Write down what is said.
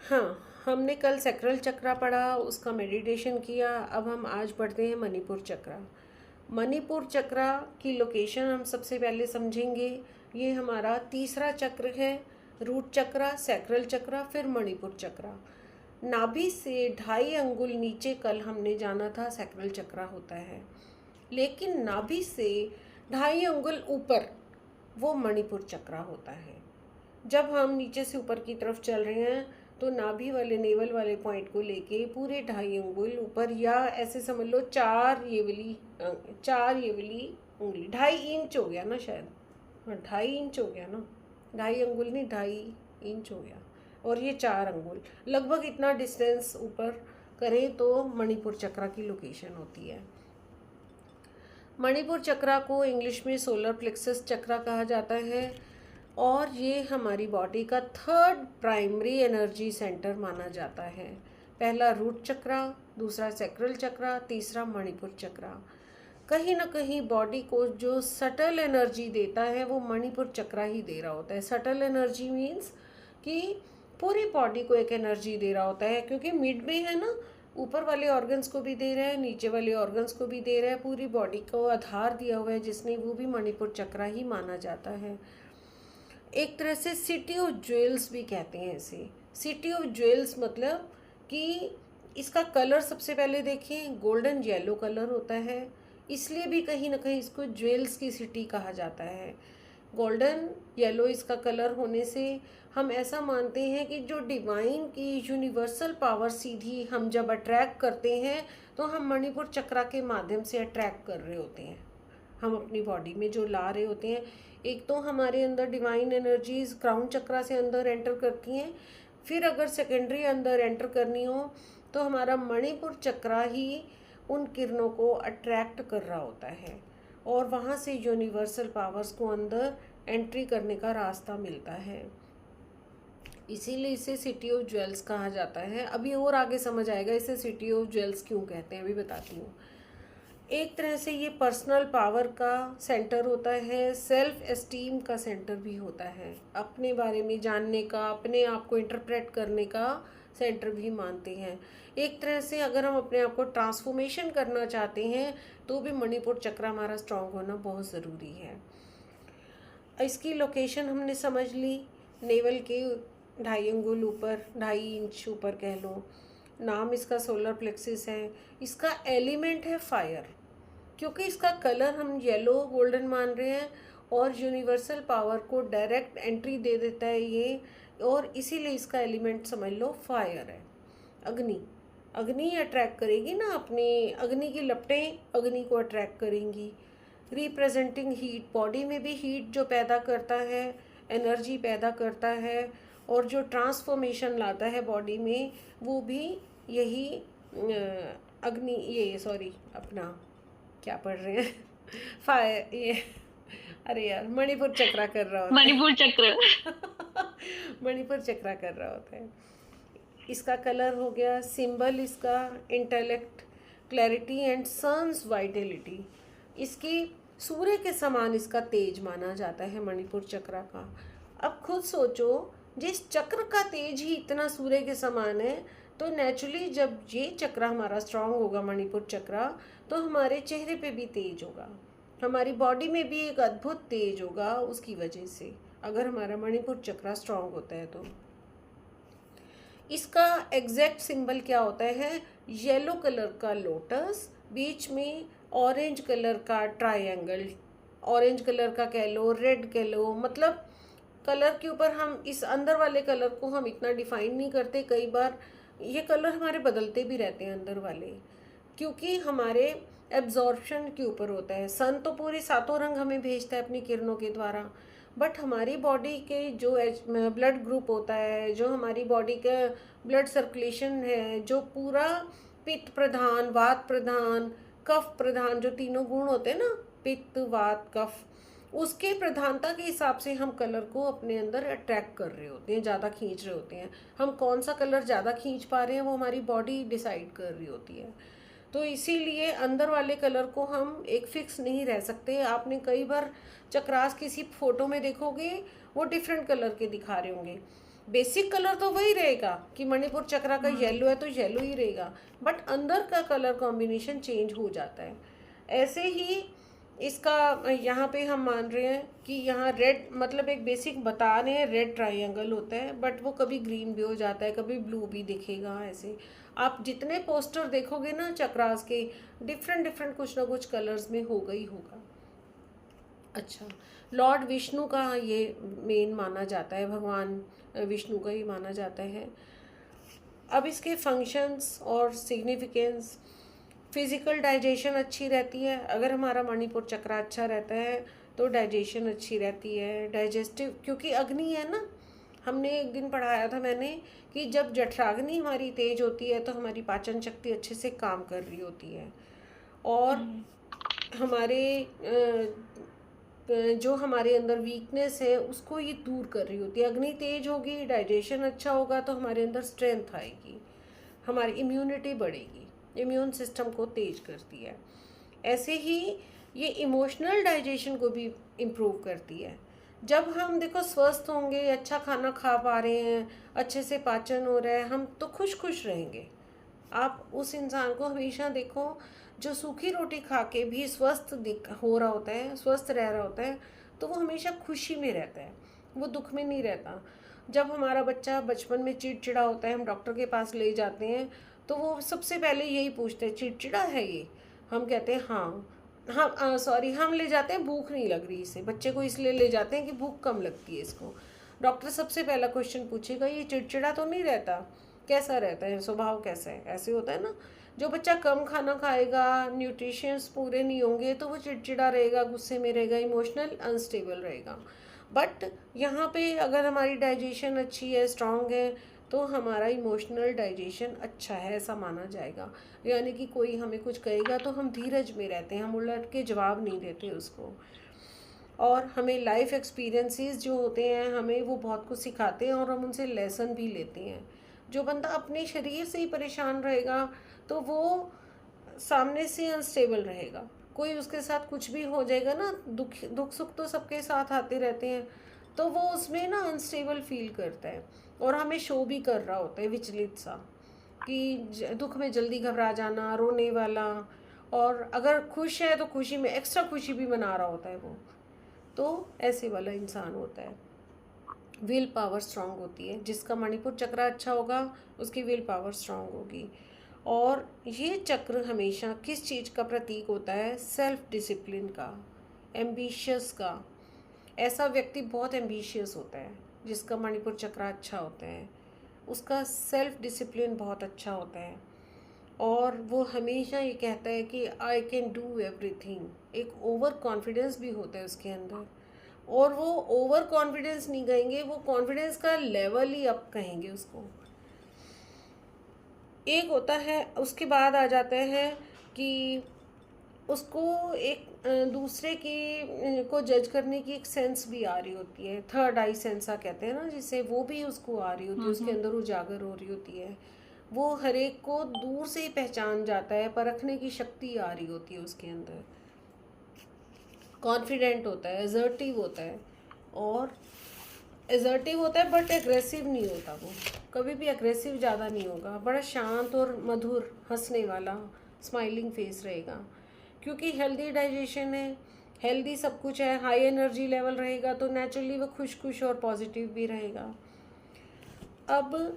हाँ, हमने कल सैक्रल चक्रा पढ़ा, उसका मेडिटेशन किया। अब हम आज पढ़ते हैं मणिपुर चक्रा। मणिपुर चक्रा की लोकेशन हम सबसे पहले समझेंगे। ये हमारा तीसरा चक्र है। रूट चक्रा, सैक्रल चक्रा, फिर मणिपुर चक्रा। नाभि से 2.5 अंगुल नीचे कल हमने जाना था सैक्रल चक्रा होता है, लेकिन नाभि से 2.5 अंगुल ऊपर वो मणिपुर चक्रा होता है। जब हम नीचे से ऊपर की तरफ चल रहे हैं तो नाभि वाले नेवल वाले पॉइंट को लेके पूरे 2.5 अंगुल ऊपर, या ऐसे समझ लो 4 ये वाली उंगली, 2.5 इंच हो गया ना शायद। हाँ, 2.5 इंच हो गया ना, 2.5 अंगुल नहीं, 2.5 इंच हो गया। और ये 4 अंगुल, लगभग इतना डिस्टेंस ऊपर करें तो मणिपुर चक्रा की लोकेशन होती है। मणिपुर चक्रा को इंग्लिश में सोलर प्लेक्सस चक्रा कहा जाता है, और ये हमारी बॉडी का थर्ड प्राइमरी एनर्जी सेंटर माना जाता है। पहला रूट चक्रा, दूसरा सैक्रल चक्रा, तीसरा मणिपुर चक्रा। कहीं ना कहीं बॉडी को जो सटल एनर्जी देता है वो मणिपुर चक्रा ही दे रहा होता है। सटल एनर्जी मीन्स कि पूरी बॉडी को एक एनर्जी दे रहा होता है, क्योंकि मिड में है ना, ऊपर वाले ऑर्गन्स को भी दे रहा है, नीचे वाले ऑर्गन्स को भी दे रहा है, पूरी बॉडी को आधार दिया हुआ है जिसने, वो भी मणिपुर चक्रा ही माना जाता है। एक तरह से सिटी ऑफ ज्वेल्स भी कहते हैं इसे। सिटी ऑफ ज्वेल्स मतलब कि इसका कलर सबसे पहले देखें, गोल्डन येलो कलर होता है, इसलिए भी कहीं ना कहीं इसको ज्वेल्स की सिटी कहा जाता है। गोल्डन येलो इसका कलर होने से हम ऐसा मानते हैं कि जो डिवाइन की यूनिवर्सल पावर सीधी हम जब अट्रैक्ट करते हैं तो हम मणिपुर चक्रा के माध्यम से अट्रैक्ट कर रहे होते हैं। हम अपनी बॉडी में जो ला रहे होते हैं, एक तो हमारे अंदर डिवाइन एनर्जीज क्राउन चक्रा से अंदर एंटर करती हैं, फिर अगर सेकेंडरी अंदर एंटर करनी हो तो हमारा मणिपुर चक्रा ही उन किरणों को अट्रैक्ट कर रहा होता है, और वहाँ से यूनिवर्सल पावर्स को अंदर एंट्री करने का रास्ता मिलता है। इसीलिए इसे सिटी ऑफ ज्वेल्स कहा जाता है। अभी और आगे समझ आएगा इसे सिटी ऑफ ज्वेल्स क्यों कहते हैं, अभी बताती हूँ। एक तरह से ये पर्सनल पावर का सेंटर होता है, सेल्फ एस्टीम का सेंटर भी होता है, अपने बारे में जानने का, अपने आप को इंटरप्रेट करने का सेंटर भी मानते हैं। एक तरह से अगर हम अपने आप को ट्रांसफॉर्मेशन करना चाहते हैं तो भी मणिपुर चक्र हमारा स्ट्रांग होना बहुत ज़रूरी है। इसकी लोकेशन हमने समझ ली, नेवल के 2.5 अंगुल ऊपर, 2.5 इंच ऊपर कह लो। नाम इसका सोलर प्लेक्सिस है। इसका एलिमेंट है फायर, क्योंकि इसका कलर हम येलो गोल्डन मान रहे हैं, और यूनिवर्सल पावर को डायरेक्ट एंट्री दे देता है ये, और इसीलिए इसका एलिमेंट समझ लो फायर है। अग्नि, अग्नि अट्रैक्ट करेगी ना, अपनी अग्नि की लपटें अग्नि को अट्रैक्ट करेंगी। रिप्रेजेंटिंग हीट, बॉडी में भी हीट जो पैदा करता है, एनर्जी पैदा करता है, और जो ट्रांसफॉर्मेशन लाता है बॉडी में, वो भी यही अग्नि, ये सॉरी अपना क्या पढ़ रहे हैं फायर, ये अरे यार मणिपुर चक्रा कर रहा होता है। मणिपुर चक्र। मणिपुर चक्रा कर रहा होता है। इसका कलर हो गया, सिंबल इसका intellect, clarity and sun's vitality. इसकी सूर्य के समान इसका तेज माना जाता है मणिपुर चक्रा का। अब खुद सोचो, जिस चक्र का तेज ही इतना सूर्य के समान है, तो नेचुरली जब ये चक्र हमारा स्ट्रांग होगा मणिपुर चक्रा, तो हमारे चेहरे पे भी तेज होगा, हमारी बॉडी में भी एक अद्भुत तेज होगा उसकी वजह से, अगर हमारा मणिपुर चक्रा स्ट्रांग होता है तो। इसका एग्जैक्ट सिंबल क्या होता है? येलो कलर का लोटस, बीच में ऑरेंज कलर का ट्रायंगल, ऑरेंज कलर का कह लो, रेड कह लो, मतलब कलर के ऊपर हम इस अंदर वाले कलर को हम इतना डिफाइन नहीं करते। कई बार ये कलर हमारे बदलते भी रहते हैं अंदर वाले, क्योंकि हमारे एब्जॉर्प्शन के ऊपर होता है। सन तो पूरे 7 रंग हमें भेजता है अपनी किरणों के द्वारा, बट हमारी बॉडी के जो ब्लड ग्रुप होता है, जो हमारी बॉडी का ब्लड सर्कुलेशन है, जो पूरा पित्त प्रधान, वात प्रधान, कफ प्रधान, जो तीनों गुण होते हैं ना, पित्त वात कफ, उसके प्रधानता के हिसाब से हम कलर को अपने अंदर अट्रैक्ट कर रहे होते हैं, ज़्यादा खींच रहे होते हैं। हम कौन सा कलर ज़्यादा खींच पा रहे हैं वो हमारी बॉडी डिसाइड कर रही होती है। तो इसीलिए अंदर वाले कलर को हम एक फिक्स नहीं रह सकते। आपने कई बार चक्रास किसी फोटो में देखोगे वो डिफरेंट कलर के दिखा रहे होंगे, बेसिक कलर तो वही रहेगा कि मणिपुर चक्रा का येलो है तो येलो ही रहेगा, बट अंदर का कलर कॉम्बिनेशन चेंज हो जाता है। ऐसे ही इसका यहाँ पे हम मान रहे हैं कि यहाँ रेड, मतलब एक बेसिक बता रहे हैं रेड ट्रायंगल होता है, बट वो कभी ग्रीन भी हो जाता है, कभी ब्लू भी दिखेगा। ऐसे आप जितने पोस्टर देखोगे ना चक्रास के, डिफरेंट डिफरेंट कुछ ना कुछ कलर्स में होगा ही होगा। अच्छा, लॉर्ड विष्णु का ये मेन माना जाता है, भगवान विष्णु का ही माना जाता है। अब इसके फंक्शंस और सिग्निफिकेंस, फिजिकल डाइजेशन अच्छी रहती है। अगर हमारा मणिपुर चक्र अच्छा रहता है तो डाइजेशन अच्छी रहती है, डाइजेस्टिव, क्योंकि अग्नि है ना। हमने एक दिन पढ़ाया था मैंने कि जब जठराग्नि हमारी तेज होती है तो हमारी पाचन शक्ति अच्छे से काम कर रही होती है, और हमारे जो हमारे अंदर वीकनेस है उसको ये दूर कर रही होती है। अग्नि तेज होगी, डाइजेशन अच्छा होगा तो हमारे अंदर स्ट्रेंथ आएगी, हमारी इम्यूनिटी बढ़ेगी, इम्यून सिस्टम को तेज करती है। ऐसे ही ये इमोशनल डाइजेशन को भी इम्प्रूव करती है। जब हम देखो स्वस्थ होंगे, अच्छा खाना खा पा रहे हैं, अच्छे से पाचन हो रहा है, हम तो खुश खुश रहेंगे। आप उस इंसान को हमेशा देखो जो सूखी रोटी खा के भी स्वस्थ हो रहा होता है, स्वस्थ रह रहा होता है, तो वो हमेशा खुशी में रहता है, वो दुख में नहीं रहता। जब हमारा बच्चा बचपन में चिड़चिड़ा होता है, हम डॉक्टर के पास ले जाते हैं तो वो सबसे पहले यही पूछते हैं, चिड़चिड़ा है ये? हम कहते हैं हाँ, हम सॉरी, हम ले जाते हैं भूख नहीं लग रही इसे, बच्चे को इसलिए ले जाते हैं कि भूख कम लगती है इसको। डॉक्टर सबसे पहला क्वेश्चन पूछेगा, ये चिड़चिड़ा तो नहीं रहता? कैसा रहता है, स्वभाव कैसा है? ऐसे होता है ना। जो बच्चा कम खाना खाएगा, न्यूट्रिशंस पूरे नहीं होंगे, तो वो चिड़चिड़ा रहेगा, गुस्से में रहेगा, इमोशनल अनस्टेबल रहेगा। बट यहाँ पे अगर हमारी डाइजेशन अच्छी है, स्ट्रांग है, तो हमारा इमोशनल डाइजेशन अच्छा है ऐसा माना जाएगा। यानी कि कोई हमें कुछ कहेगा तो हम धीरज में रहते हैं, हम उलट के जवाब नहीं देते उसको। और हमें लाइफ एक्सपीरियंसेस जो होते हैं हमें वो बहुत कुछ सिखाते हैं और हम उनसे लेसन भी लेते हैं। जो बंदा अपने शरीर से ही परेशान रहेगा तो वो सामने से अनस्टेबल रहेगा। कोई उसके साथ कुछ भी हो जाएगा ना, दुख दुख सुख तो सबके साथ आते रहते हैं, तो वो उसमें ना अनस्टेबल फील करता है और हमें शो भी कर रहा होता है विचलित सा, कि दुख में जल्दी घबरा जाना, रोने वाला। और अगर खुश है तो खुशी में एक्स्ट्रा खुशी भी मना रहा होता है वो। तो ऐसे वाला इंसान होता है। विल पावर स्ट्रांग होती है, जिसका मणिपुर चक्र अच्छा होगा उसकी विल पावर स्ट्रांग होगी। और ये चक्र हमेशा किस चीज़ का प्रतीक होता है? सेल्फ डिसिप्लिन का, एम्बिशियस का। ऐसा व्यक्ति बहुत एम्बिशियस होता है जिसका मणिपुर चक्र अच्छा होता है, उसका सेल्फ डिसिप्लिन बहुत अच्छा होता है, और वो हमेशा ये कहता है कि आई कैन डू एवरीथिंग। एक ओवर कॉन्फिडेंस भी होता है उसके अंदर, और वो ओवर कॉन्फिडेंस नहीं कहेंगे, वो कॉन्फिडेंस का लेवल ही अप कहेंगे उसको। एक होता है, उसके बाद आ जाता है कि उसको एक दूसरे की को जज करने की एक सेंस भी आ रही होती है, थर्ड आई सेंसा कहते हैं ना जिसे, वो भी उसको आ रही होती है, उसके अंदर उजागर हो रही होती है। वो हर एक को दूर से ही पहचान जाता है, परखने की शक्ति आ रही होती है उसके अंदर। कॉन्फिडेंट होता है, एजर्टिव होता है, और एजर्टिव होता है बट एग्रेसिव नहीं होता। वो कभी भी एग्रेसिव ज़्यादा नहीं होगा, बड़ा शांत और मधुर, हंसने वाला, स्माइलिंग फेस रहेगा, क्योंकि हेल्दी डाइजेशन है, हेल्दी सब कुछ है, हाई एनर्जी लेवल रहेगा, तो नेचुरली वो खुश खुश और पॉजिटिव भी रहेगा। अब